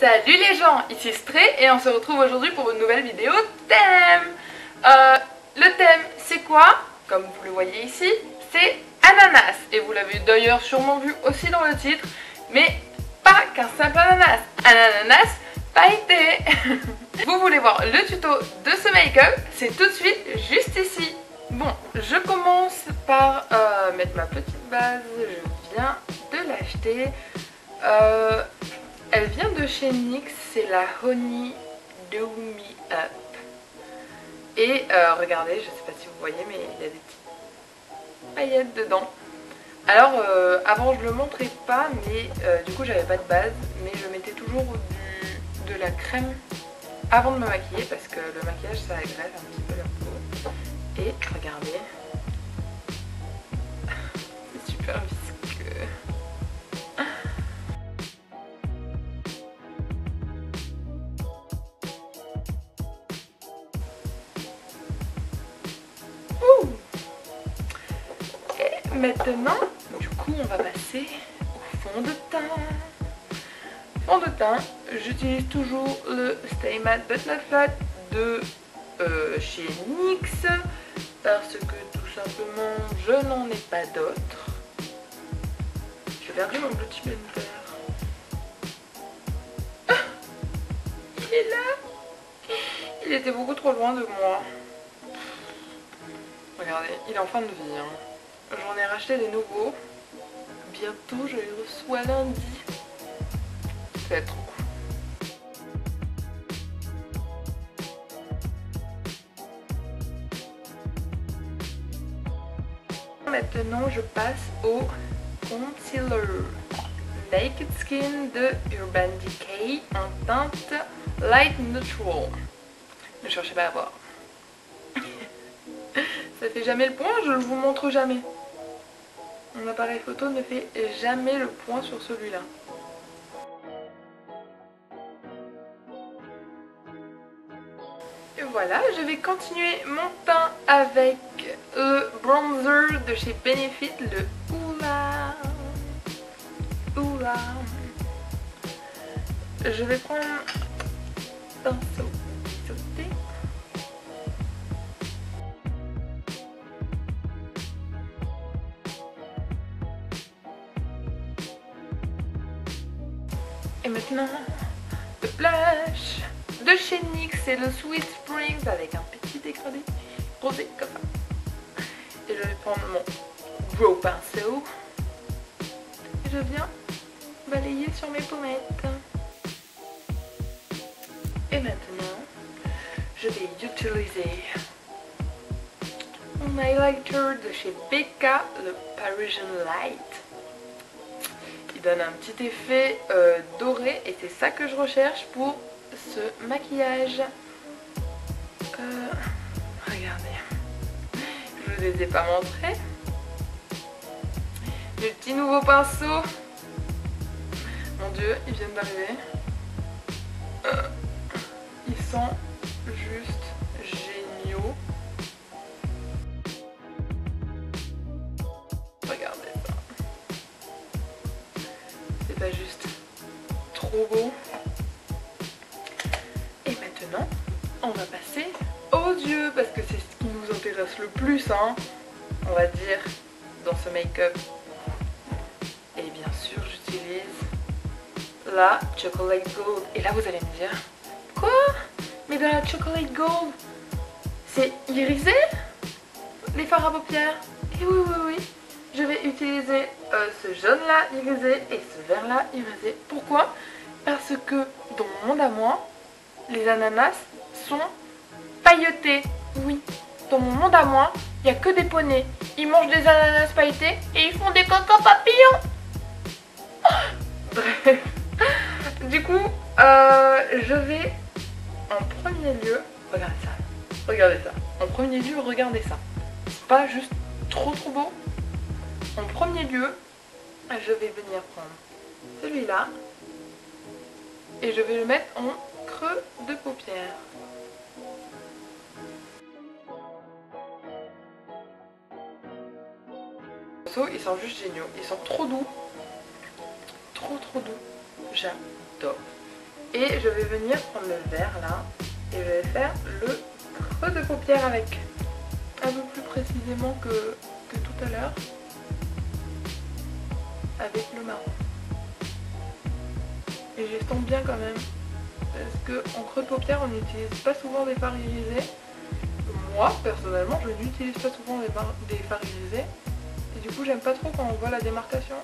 Salut les gens, ici Stray et on se retrouve aujourd'hui pour une nouvelle vidéo thème. Le thème c'est quoi? Comme vous le voyez ici, c'est ananas. Et vous l'avez d'ailleurs sûrement vu aussi dans le titre, mais pas qu'un simple ananas, un ananas pailleté. Vous voulez voir le tuto de ce make-up? C'est tout de suite juste ici. Bon, je commence par mettre ma petite base, je viens de l'acheter. Elle vient de chez NYX, c'est la Honey Do Me Up. Et regardez, je sais pas si vous voyez, mais il y a des petites paillettes dedans. Alors avant je le montrais pas, mais du coup j'avais pas de base, mais je mettais toujours de la crème avant de me maquiller parce que le maquillage ça agrège un petit peu la peau. Et regardez, c'est super visqueux. Et maintenant, du coup on va passer au fond de teint. Fond de teint, j'utilise toujours le Stay Matte But Not Flat de chez NYX parce que tout simplement je n'en ai pas d'autres. J'ai perdu mon Beauty Blender. Ah, il est là. Il était beaucoup trop loin de moi. Regardez, il est en fin de vie. Hein. J'en ai racheté des nouveaux. Bientôt je les reçois lundi. Ça va être trop cool. Maintenant je passe au concealer Naked Skin de Urban Decay en teinte Light Neutral. Ne cherchez pas à voir. Ça fait jamais le point, je ne vous montre jamais. Mon appareil photo ne fait jamais le point sur celui-là. Et voilà, je vais continuer mon teint avec le bronzer de chez Benefit, le Hoola. Je vais prendre un pinceau sauté. Et maintenant, le blush de chez NYX, c'est le Sweet Springs avec un petit dégradé rosé comme ça. Et je vais prendre mon gros pinceau et je viens balayer sur mes pommettes. Et maintenant, je vais utiliser mon highlighter de chez Becca, le Parisian Light. Il donne un petit effet doré et c'est ça que je recherche pour ce maquillage. Regardez, je vous les ai pas montrés. Les petits nouveaux pinceaux. Mon dieu, ils viennent d'arriver. Ils sont juste géniaux. Regardez ça. C'est pas juste trop beau. Et maintenant, on va passer aux yeux parce que c'est ce qui nous intéresse le plus, hein, on va dire, dans ce make-up. Et bien sûr, j'utilise la Chocolate Gold. Et là, vous allez me dire, quoi? Mais de la Chocolate Gold, c'est irisé? Les fards à paupières? Et oui, je vais utiliser ce jaune-là irisé et ce vert-là irisé. Pourquoi? Parce que dans mon monde à moi, les ananas sont pailletés. Oui, dans mon monde à moi, il n'y a que des poneys. Ils mangent des ananas pailletés et ils font des cocos papillons. Bref. Du coup, je vais en premier lieu... Regardez ça. En premier lieu, regardez ça. C'est pas juste trop beau. En premier lieu, je vais venir prendre celui-là et je vais le mettre en creux de paupière. Ils sont juste géniaux, ils sont trop doux, trop doux, j'adore. Et je vais venir prendre le vert là et je vais faire le creux de paupière avec. Un peu plus précisément que tout à l'heure. Avec le marron. Et j'estompe bien quand même. Parce que en creux de paupière on n'utilise pas souvent des fards irisés. Moi personnellement je n'utilise pas souvent des fards irisés. Et du coup j'aime pas trop quand on voit la démarcation.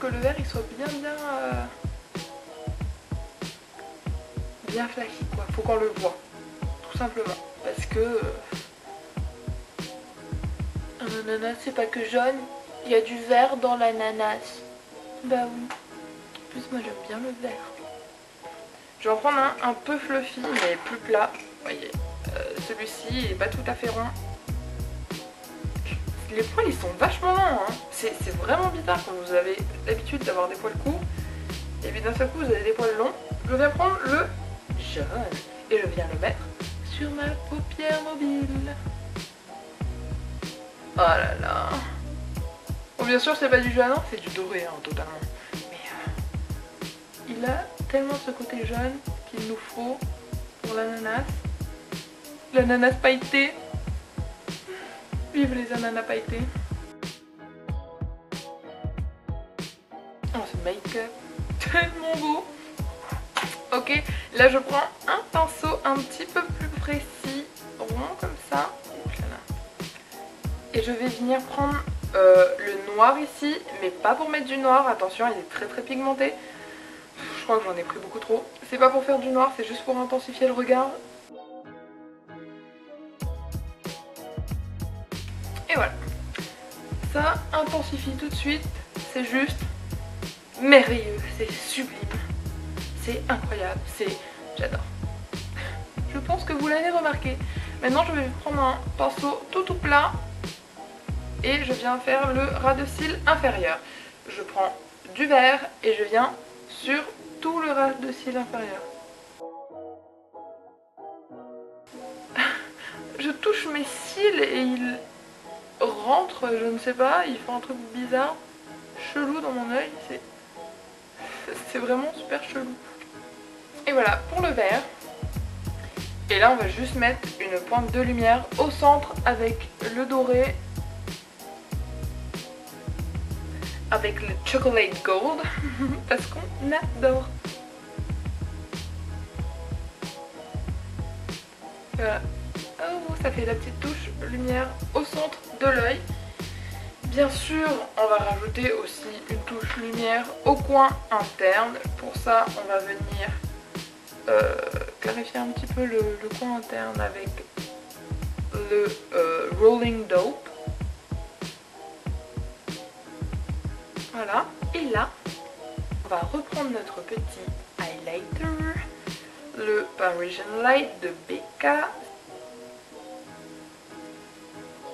Que le vert il soit bien flashy quoi, faut qu'on le voit, tout simplement, parce que un ananas c'est pas que jaune, il y a du vert dans l'ananas. Bah oui, en plus moi j'aime bien le vert. Je vais en prendre un peu fluffy mais plus plat, vous voyez, celui-ci est pas tout à fait rond. Les poils ils sont vachement longs, hein. C'est vraiment bizarre quand vous avez l'habitude d'avoir des poils courts. Et puis d'un seul coup vous avez des poils longs. Je viens prendre le jaune et je viens le mettre sur ma paupière mobile. Oh là là. Bon bien sûr c'est pas du jaune, hein, c'est du doré hein, totalement. Mais il a tellement ce côté jaune qu'il nous faut pour l'ananas. L'ananas pailleté. Vive les ananas pailletés. Oh ce make-up, tellement beau. Ok, là je prends un pinceau un petit peu plus précis, rond comme ça. Et je vais venir prendre le noir ici, mais pas pour mettre du noir, attention il est très très pigmenté. Je crois que j'en ai pris beaucoup trop. C'est pas pour faire du noir, c'est juste pour intensifier le regard. Et voilà. Ça intensifie tout de suite, c'est juste merveilleux, c'est sublime, c'est incroyable, j'adore. Je pense que vous l'avez remarqué. Maintenant je vais prendre un pinceau tout plat et je viens faire le ras de cils inférieur. Je prends du vert et je viens sur tout le ras de cils inférieur. Je touche mes cils et ils rentrent, je ne sais pas, ils font un truc bizarre, chelou dans mon œil, c'est vraiment super chelou. Et voilà pour le vert. Et là on va juste mettre une pointe de lumière au centre avec le doré, avec le chocolate gold, parce qu'on adore. Voilà. Oh, ça fait la petite touche lumière au centre de l'œil. Bien sûr, on va rajouter aussi une touche lumière au coin interne. Pour ça, on va venir clarifier un petit peu le coin interne avec le Rolling Dope. Voilà. Et là, on va reprendre notre petit highlighter, le Parisian Light de BK.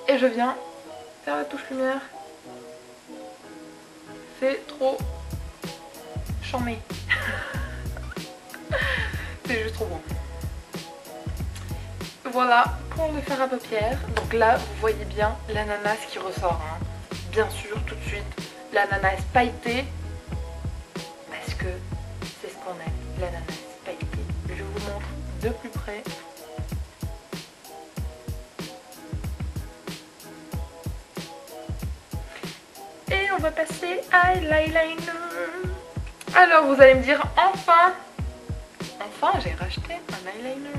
Et je viens faire la touche lumière. C'est trop charmé. C'est juste trop bon. Voilà pour le fard à paupières. Donc là vous voyez bien l'ananas qui ressort, hein. Bien sûr tout de suite l'ananas pailleté. Parce que c'est ce qu'on aime, l'ananas pailleté. Je vous montre de plus près. Et on va passer à l'eyeliner. Alors vous allez me dire enfin j'ai racheté un eyeliner.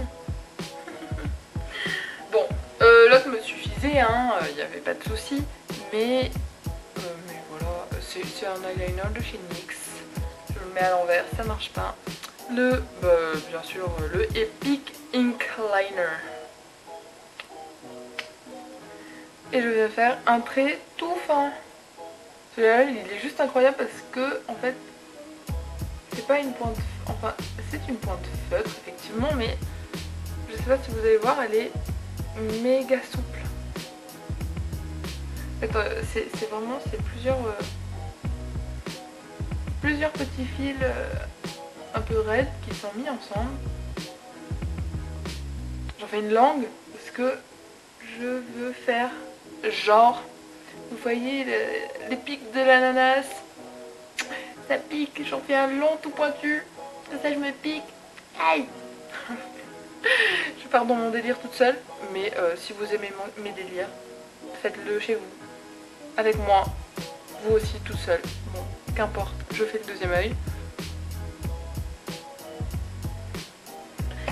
Bon, l'autre me suffisait, hein, il n'y avait pas de souci, mais voilà, c'est un eyeliner de chez NYX. Je le mets à l'envers, ça marche pas. Bien sûr, le Epic Ink Liner. Et je vais faire un trait tout fin. Celui-là, il est juste incroyable parce que, en fait, c'est pas une pointe, enfin, c'est une pointe feutre, effectivement, mais je sais pas si vous allez voir, elle est méga souple. En fait, c'est vraiment, plusieurs petits fils un peu raides qui sont mis ensemble. J'en fais une langue parce que je veux faire genre Vous voyez les pics de l'ananas? Ça pique, j'en fais un long tout pointu. Ça je me pique. Aïe. Je pars dans mon délire toute seule. Mais si vous aimez mes délires, faites-le chez vous. Avec moi. Vous aussi tout seul. Bon, qu'importe. Je fais le deuxième œil.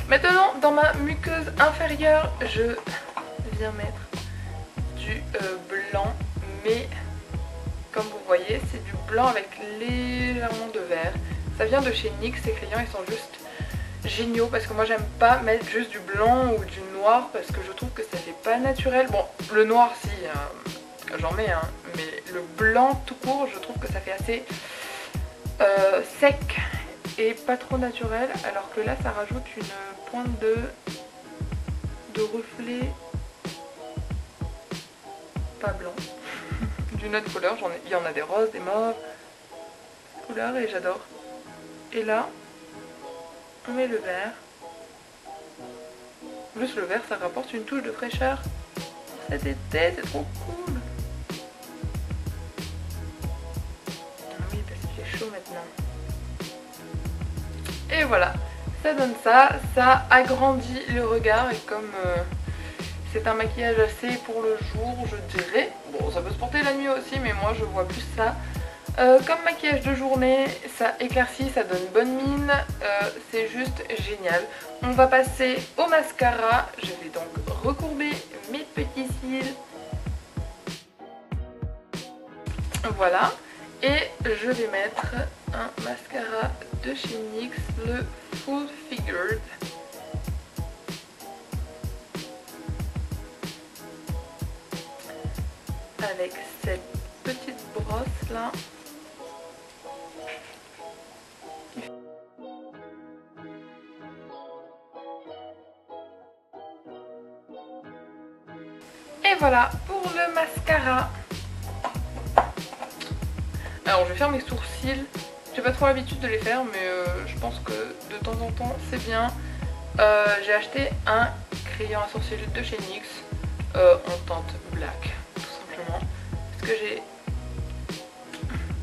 Maintenant, dans ma muqueuse inférieure, je viens mettre du blanc. Mais comme vous voyez, c'est du blanc avec légèrement de vert. Ça vient de chez NYX, ces crayons ils sont juste géniaux parce que moi j'aime pas mettre juste du blanc ou du noir parce que je trouve que ça fait pas naturel. Bon, le noir si, j'en mets, hein, mais le blanc tout court je trouve que ça fait assez sec et pas trop naturel, alors que là ça rajoute une pointe de reflet pas blanc. D'une autre couleur, il y en a des roses, des mauves, couleurs et j'adore. Et là, on met le vert. Juste le vert, ça rapporte une touche de fraîcheur pour cet été, c'est trop cool. Ah oui, parce qu'il fait chaud maintenant. Et voilà, ça donne ça, ça agrandit le regard et comme c'est un maquillage assez pour le jour, je dirais. Bon, ça peut se porter la nuit aussi, mais moi je vois plus ça. Comme maquillage de journée, ça éclaircit, ça donne bonne mine, c'est juste génial. On va passer au mascara. Je vais donc recourber mes petits cils. Voilà. Et je vais mettre un mascara de chez NYX, le Full Figured. Avec cette petite brosse là. Et voilà pour le mascara. Alors je vais faire mes sourcils. J'ai pas trop l'habitude de les faire, mais je pense que de temps en temps c'est bien. J'ai acheté un crayon à sourcils de chez NYX en teinte black, tout simplement. Parce que j'ai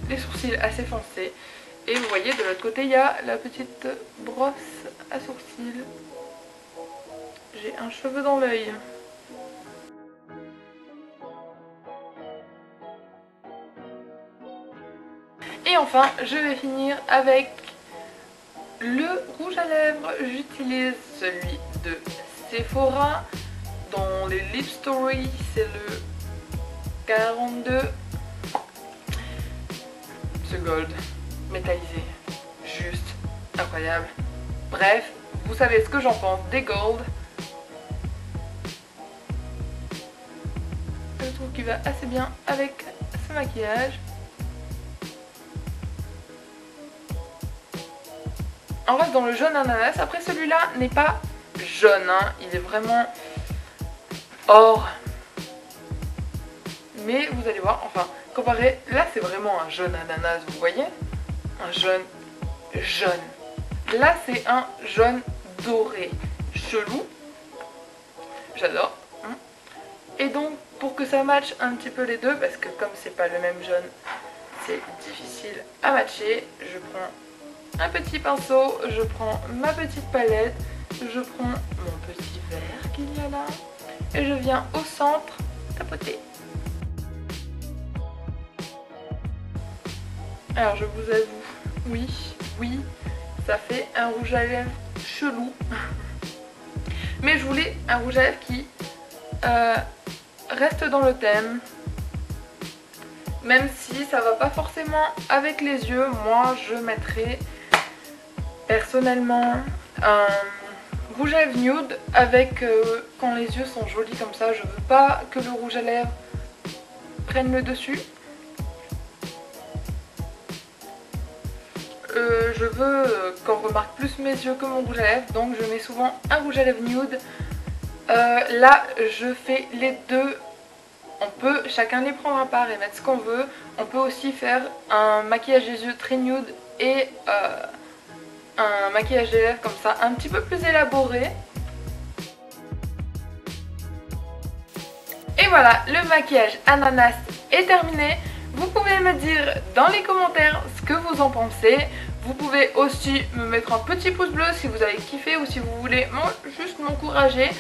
les sourcils assez foncés. Et vous voyez, de l'autre côté, il y a la petite brosse à sourcils. J'ai un cheveu dans l'œil. Et enfin, je vais finir avec le rouge à lèvres. J'utilise celui de Sephora. Dans les Lip Story, c'est le 42. Ce gold métallisé, juste incroyable. Bref, vous savez ce que j'en pense des gold. Je trouve qu'il va assez bien avec ce maquillage. On reste dans le jaune ananas. Après, celui-là n'est pas jaune, hein. Il est vraiment or. Mais vous allez voir, enfin, comparé, là c'est vraiment un jaune ananas, vous voyez? Un jaune jaune. Là c'est un jaune doré, chelou. J'adore. Et donc, pour que ça matche un petit peu les deux, parce que comme c'est pas le même jaune, c'est difficile à matcher, je prends un petit pinceau, je prends ma petite palette, je prends mon petit verre qu'il y a là, et je viens au centre tapoter. Alors je vous avoue, oui, ça fait un rouge à lèvres chelou. Mais je voulais un rouge à lèvres qui reste dans le thème. Même si ça va pas forcément avec les yeux, moi je mettrais personnellement un rouge à lèvres nude avec quand les yeux sont jolis comme ça. Je veux pas que le rouge à lèvres prenne le dessus. Je veux qu'on remarque plus mes yeux que mon rouge à lèvres, donc je mets souvent un rouge à lèvres nude. Là je fais les deux. On peut chacun les prendre à part et mettre ce qu'on veut. On peut aussi faire un maquillage des yeux très nude et un maquillage des lèvres comme ça, un petit peu plus élaboré. Et voilà, le maquillage ananas est terminé. Vous pouvez me dire dans les commentaires ce que vous en pensez. Vous pouvez aussi me mettre un petit pouce bleu si vous avez kiffé ou si vous voulez juste m'encourager.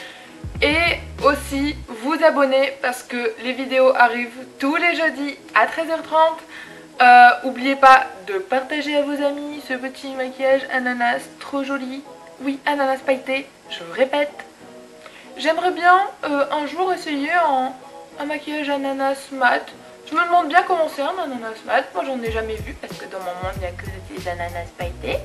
Et aussi vous abonner parce que les vidéos arrivent tous les jeudis à 13h30. N'oubliez pas de partager à vos amis ce petit maquillage ananas trop joli. Oui, ananas pailleté, je le répète. J'aimerais bien un jour essayer un maquillage ananas mat. Je me demande bien comment c'est un ananas mat. Moi j'en ai jamais vu parce que dans mon monde il n'y a que des ananas pailletés.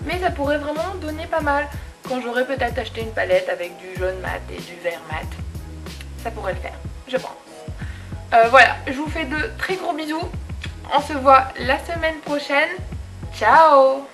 Mais ça pourrait vraiment donner pas mal. Quand j'aurais peut-être acheté une palette avec du jaune mat et du vert mat. Ça pourrait le faire, je pense. Voilà, je vous fais de très gros bisous. On se voit la semaine prochaine. Ciao!